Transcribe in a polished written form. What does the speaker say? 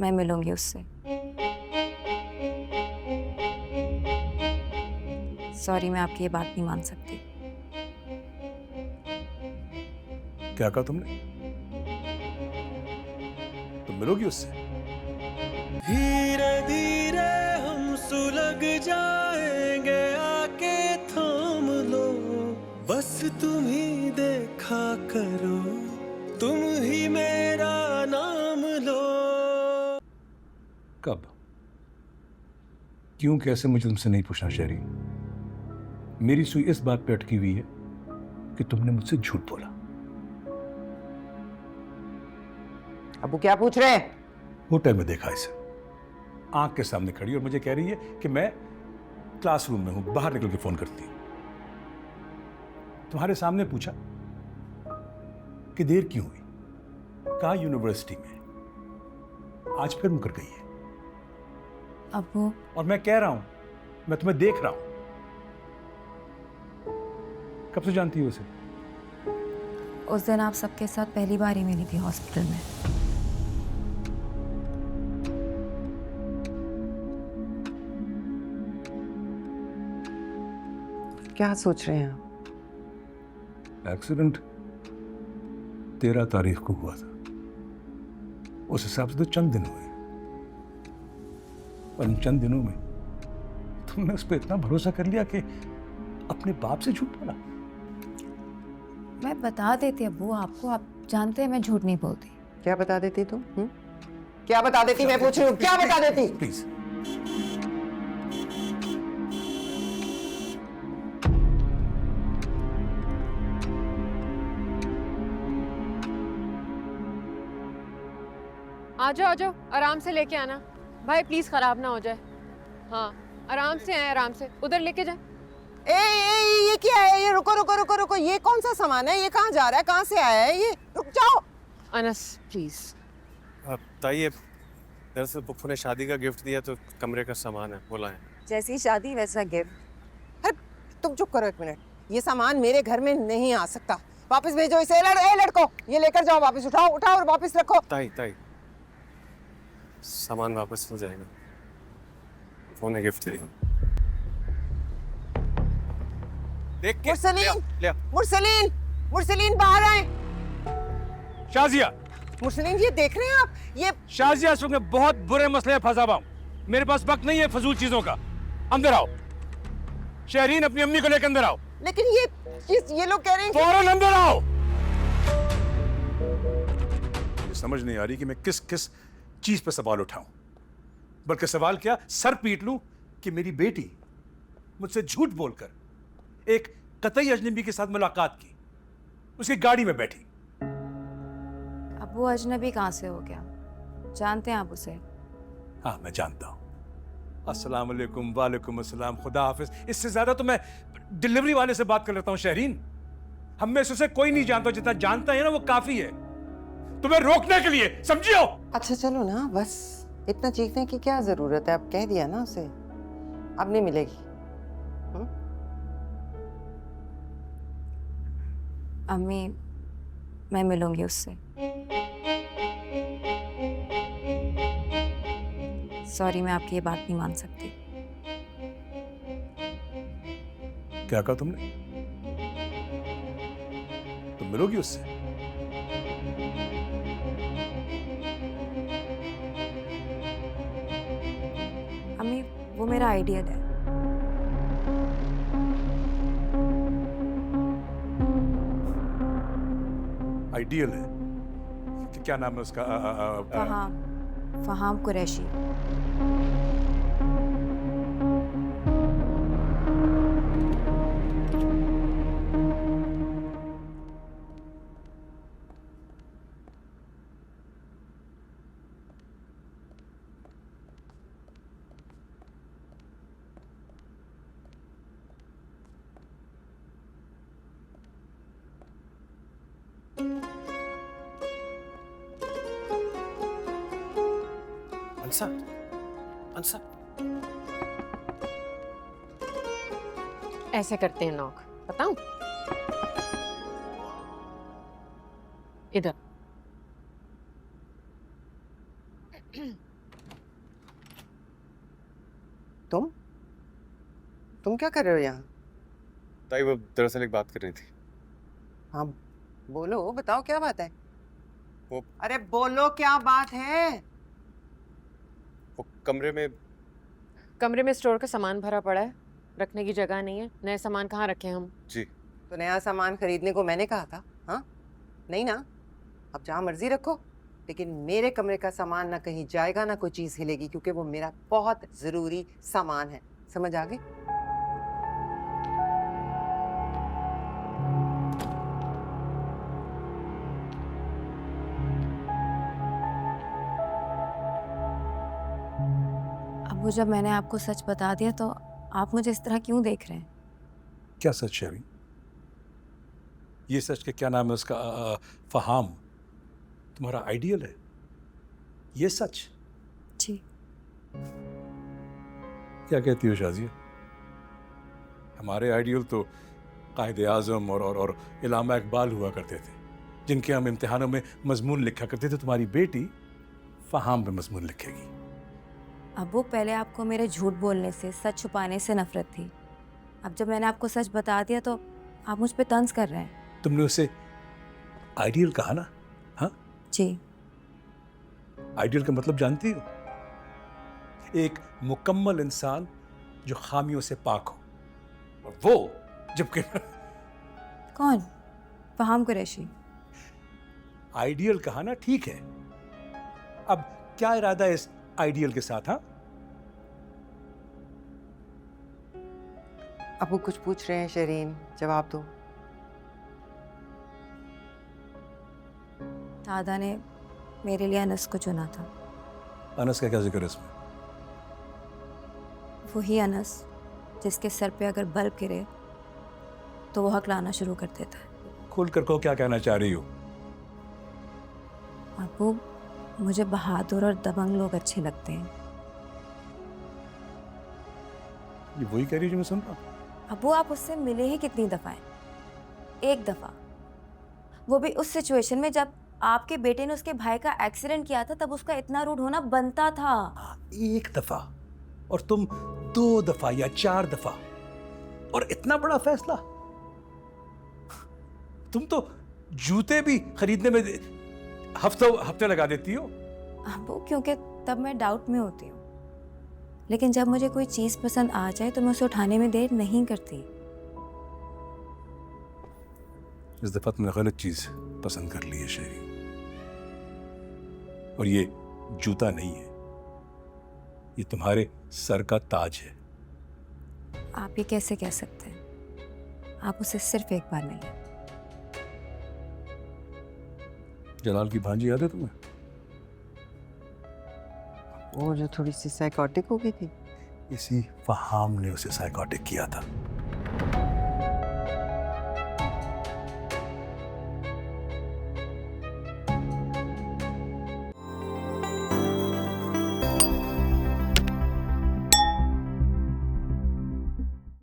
मैं मिलूंगी उससे। सॉरी, मैं आपकी ये बात नहीं मान सकती। क्या कहा तुमने? तुम मिलोगी उससे? धीरे धीरे हम सुलग जाएंगे, आके थाम लो, बस तुम ही देखा करो, तुम ही मेरा नाम लो। कब? क्यों, कैसे, मुझे तुमसे नहीं पूछना शहरी। मेरी सुई इस बात पे अटकी हुई है कि तुमने मुझसे झूठ बोला। अबू क्या पूछ रहे हैं? होटल में देखा इसे, आंख के सामने खड़ी, और मुझे कह रही है कि मैं क्लासरूम में हूं, बाहर निकल के फोन करती हूं। तुम्हारे सामने पूछा कि देर क्यों हुई, कहा यूनिवर्सिटी में। आज फिर मुकर गई है। अब्बू, और मैं कह रहा हूं, मैं तुम्हें देख रहा हूं। कब से जानती हो उसे? उस दिन आप सबके साथ पहली बार ही मिली थी हॉस्पिटल में। क्या सोच रहे हैं आप? एक्सीडेंट 13 तारीख को हुआ था, उस हिसाब से तो चंद दिन हुए, और इन चंद दिनों में तुमने उस पर इतना भरोसा कर लिया कि अपने बाप से झूठ बोला। मैं बता देती अब्बू आपको, आप जानते हैं मैं झूठ नहीं बोलती। क्या बता देती तुम? क्या बता देती? मैं पूछ रही हूँ, क्या बता देती? प्लीज। आ जाओ, आराम से लेके आना भाई, प्लीज खराब ना हो जाए। हाँ, आराम से आए, आराम से। उधर लेके जाए। ये क्या है? ये रुको रुको रुको रुको, ये कौन सा सामान है? ये कहाँ जा रहा है? कहाँ से आया है ये? रुक जाओ। अनस प्लीज। बताइए, दरअसल पुप्पू ने शादी का गिफ्ट दिया तो कमरे का सामान है, बोला है। जैसी शादी वैसा गिफ्ट। अरे तुम चुप करो एक मिनट। ये सामान मेरे घर में नहीं आ सकता। वापस भेजो इसे। लड़को, ये लेकर जाओ वापस। उठाओ उठाओ और वापस रखो। ताई सामान वापस हो जाएगा, फोन ने गिफ्ट दिया। देख के ले आ। मुरसलीन बाहर आए। शाजिया, मुरसलीन ये देख रहे हैं आप? ये शाजिया, इस वक्त मैं बहुत बुरे मसले में फंसा हुआ हूं। मेरे पास वक्त नहीं है फजूल चीजों का। अंदर आओ। शहरीन, अपनी अम्मी को लेकर अंदर आओ। लेकिन ये लोग कह रहे हैं फौरन अंदर आओ। ये समझ नहीं आ रही कि मैं किस किस चीज पे सवाल उठाऊं, बल्कि सवाल क्या, सर पीट लूं कि मेरी बेटी मुझसे झूठ बोलकर एक कतई अजनबी के साथ मुलाकात की, उसकी गाड़ी में बैठी। अब्बू, अजनबी कहाँ से हो गया? जानते हैं आप उसे? हाँ, मैं जानता हूं। अस्सलाम वालेकुम। वालेकुम अस्सलाम, खुदा हाफिज। इससे ज्यादा तो मैं डिलीवरी वाले से बात कर लेता हूं शहरीन। हम में से उसे कोई नहीं जानता, जितना जानता है ना वो काफी है तुम्हें रोकने के लिए, समझियो? अच्छा चलो ना, बस इतना चीखने की क्या जरूरत है? अब कह दिया ना उसे, अब नहीं मिलेगी। अम्मी, मैं मिलूंगी उससे। सॉरी, मैं आपकी ये बात नहीं मान सकती। क्या कहा तुमने? तुम मिलोगी उससे? अम्मी, वो मेरा आइडियल है। आइडियल है? क्या नाम है उसका? फहाम कुरैशी। अंसा ऐसे करते हैं नॉक, बताऊं? इधर तुम क्या कर रहे हो यहाँ? ताई वो दरअसल एक बात करनी थी। हाँ, बोलो, बताओ क्या बात है? वो अरे बोलो क्या बात है? वो कमरे में स्टोर का सामान भरा पड़ा है, रखने की जगह नहीं है। नए सामान कहाँ रखें हम? जी तो नया सामान खरीदने को मैंने कहा था, हाँ? नहीं ना? अब जहाँ मर्जी रखो, लेकिन मेरे कमरे का सामान ना कहीं जाएगा ना कोई चीज़ हिलेगी, क्योंकि वो मेरा बहुत ज़रूरी सामान है। समझ आ गई? अब वो जब मैंने आपको सच बता दिया तो आप मुझे इस तरह क्यों देख रहे हैं? क्या सच है अभी? ये सच के क्या नाम है उसका? फहाम तुम्हारा आइडियल है, ये सच? जी। क्या कहती हो शाजिया? हमारे आइडियल तो कायदे आज़म और इलामा इकबाल हुआ करते थे, जिनके हम इम्तिहानों में मजमून लिखा करते थे। तुम्हारी बेटी फहाम में मजमून लिखेगी। अबू, पहले आपको मेरे झूठ बोलने से, सच छुपाने से नफरत थी। अब जब मैंने आपको सच बता दिया तो आप मुझ पे तंज कर रहे हैं। तुमने उसे आइडियल कहा ना? हाँ जी। आइडियल का मतलब जानती हो? एक मुकम्मल इंसान जो खामियों से पाक हो, और वो जबकि कौन? फहाम कुरैशी। आइडियल कहा ना, ठीक है। अब क्या इरादा है इस आइडियल के साथ? हाँ, अब वो कुछ पूछ रहे हैं शरीन, जवाब दो। दादा ने मेरे लिए अनस को चुना था। अनस का क्या जिक्र है इसमें? वही अनस जिसके सर पे अगर बल्ब गिरे तो वो हकलाना शुरू कर देता है। खोल कर कहो क्या कहना चाह रही हो? अबू, मुझे बहादुर और दबंग लोग अच्छे लगते हैं। ये वही कह रही हो जो मैं सुन रहा हूं? अबू, आप उससे मिले ही कितनी दफा हैं? एक दफा, वो भी उस सिचुएशन में जब आपके बेटे ने उसके भाई का एक्सीडेंट किया था, तब उसका इतना रूड होना बनता था। एक दफा, और तुम 2 दफा या 4 दफा, और इतना बड़ा फैसला? तुम तो जूते भी खरीदने में हफ्ते लगा देती हो। अबू, क्योंकि तब मैं डाउट में होती हूँ, लेकिन जब मुझे कोई चीज़ पसंद आ जाए तो मैं उसे उठाने में देर नहीं करती। इस दफा तुमने गलत चीज पसंद कर ली है शेरी, और ये जूता नहीं है, ये तुम्हारे सर का ताज है। आप ये कैसे कह सकते हैं? आप उसे सिर्फ एक बार मिले। जलाल की भांजी याद है तुम्हें? वो जो थोड़ी सी साइकोटिक हो गई थी। इसी फहाम ने उसे साइकोटिक किया था।